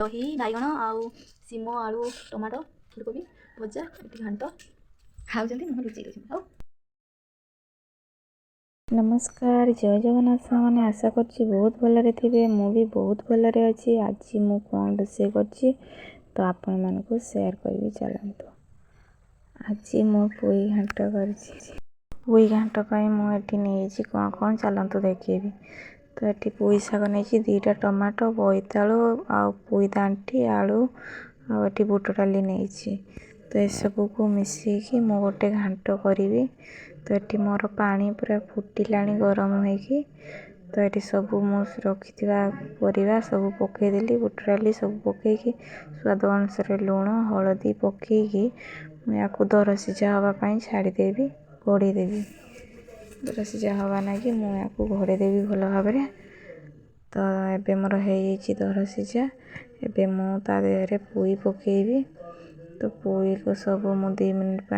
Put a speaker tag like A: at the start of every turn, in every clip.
A: दही बाइगण आउ सीम आलू टमाटो फुलकोबी भजा ये घाट खाऊँ मुह लुचि हौ।
B: नमस्कार जय जगन्नाथ मैंने आशा करछि बहुत भलरे थे मु भी बहुत भलरे अच्छी। आज मु कौन रोषे करछि तो आपण मानक शेयर करी चलतु। आज मु पुई घाट कर पुई घाट मुझे नहीं कौन कौन चलतु देखेबी। तो ये पुई शाग नहीं 2टा टमाटो बोईतालु आ पुई दांठी आलू आठी बुट डाली नहीं। तो ये सब को मिसेकी मु गोटे घाट करी। तो ये मोर पानी पूरा फुटिला गरम होगी। तो ये सब मुझे रखी परिवा सब पकईदेली बुट डाली सब पकईकी स्वाद अनुसार लुण हलदी पकईकी या दर सिझा हाँपाई छाड़देवी घोड़देवी। दर सिझा हाँवा लगी मुझे घोड़देवी भल भाव। तो ये मोर हो दर सिझा एबे मु ता देहरे पुई पकईबी। तो पुई को सब मु 2 मिनिट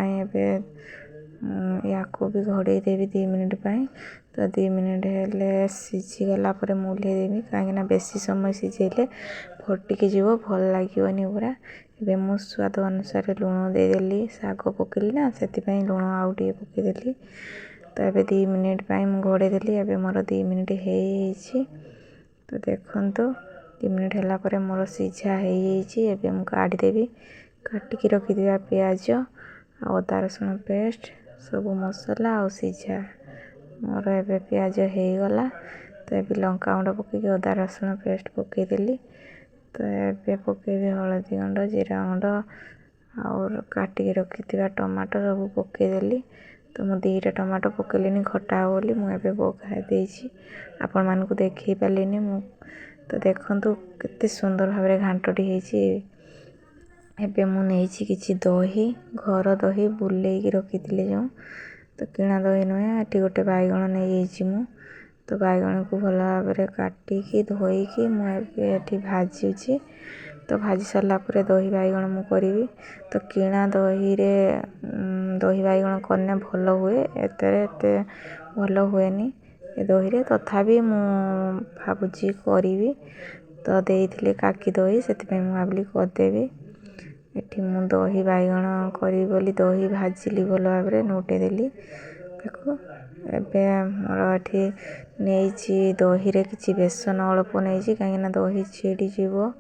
B: या भी घोड़े देवी 2 मिनिट पाई। तो 2 मिनिट हेले सिझी गला पर मुल्हे देवी कहीं बेसी समय सिझेले फटिकी जीव भल लगे पूरा। एबे मु स्वाद अनुसार लुण देदेली शाग पकईली ना से लुण आउ टे पकईदेली। तो ये 2 मिनिट मु घोड़े देली एबे मोर 2 मिनिट हो। तो देखंतु 2 मिनिट होला पर मोर सिझा हो मु काढ़ीदेवी। काटिकी रखिदिया प्याज अदा रसुण पेस्ट सब मसला आ सिझा मोर ए प्याज हो गला। तो ये लंका गुंड पकईकी अदा रसुण पेस्ट पकईदेली। तो ये पकईबी हलदी गुंड जीरा गुंड और काटिकी रखिथिबा टमाटो सब पकईदेली। तो मु 2टा टमाटो पकईलिनी खटा बोली मुझे बघाई देछि आपण मानकु देखई पालिनी मु। तो देखंतु केते सुंदर भाव घांटटी होइछि। एबे मु नेइछि किछि दही घर दही बुलेइकी रखिथिले जो। तो किणा दही नुहे एटी गोटे बैगण नहीं मु। तो बैगण को भल भाव काटिकी धोईकी मुझे भाजुची। तो भाजी सारा पर दही बैगण मु करी। तो किणा दही रे दही बैगण करने भल हुए एते भल हुए ए दही रे तथापि मु भाबुची करी। तो देइथिले काकी दही से मु भाविली करदेवी। एठी मु दही बैगण करी बोली दही भाजिली भल भाव नोटेदेली ताको। एबे मोर एठी नेइछि दही रे किछि बेसन अल्प नेइछि कहीं दही छिड़ी जीव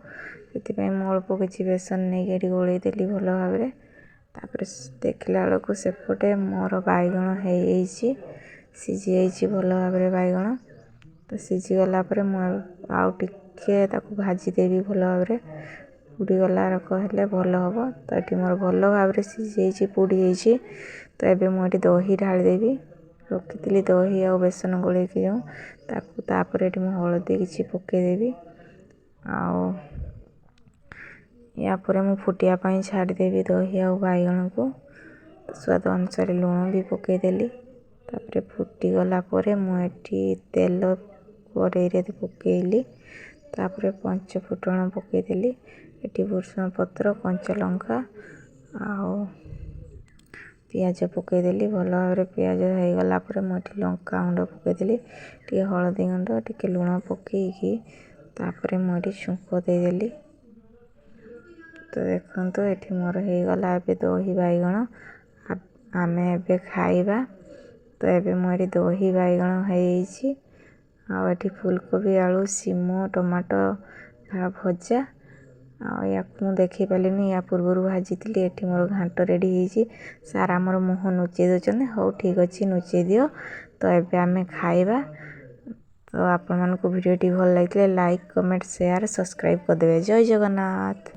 B: से मु अल्प किछि बेसन नहीं गोलई देली भल भाव। तापर देखला बेलू सेपटे मोर बैगण हो सिझी भल भाव बैगण। तो सिझीगला आउ टिके ताकू भाजीदेवी भल भाव पुड़ीगला कहले भल हम। तो ये मोर भल भाव सिझी पुड़ी जाइए। तो ये मुझे दही ढालीदेवी रखी दही आ बेसन गोलैकी जो तापर ये हलदी किछि पकईदेवी यापर मु फुटिया छाड़देवी दही आ बैगण को। स्वाद अनुसार लुण भी पकईदेली। तापर फुटीगला मुझे तेल कड़ई पकईली। तापर 5 फुटण पकईदेली ये भुर्सुंगा पत्र कंचा लंका आ पियाज पकईदेली भल भाव पियाज हो गला मुझे लंका गुंड पकईदेली टे हलदी गुंड टे लुण पकईकी तापर मुझे छुंक देदेली। तो देखो ये मोर हो गला दही बैगण आमे एबे खाइबा। तो ये मुझे दही बैगण हो आठी फुलकोबी आलू सीम टमाटो भजा या देखी पालिनी या पूर्वर भाजी ये मोर घाट रेडी हो सारा मोर मुह नुचे दौरान हो ठीक अच्छे नुचे दियो। तो ये आम खाइबा। तो आपण मानक वीडियो भल लगे लाइक कमेंट शेयर सब्सक्राइब करदे। जय जगन्नाथ।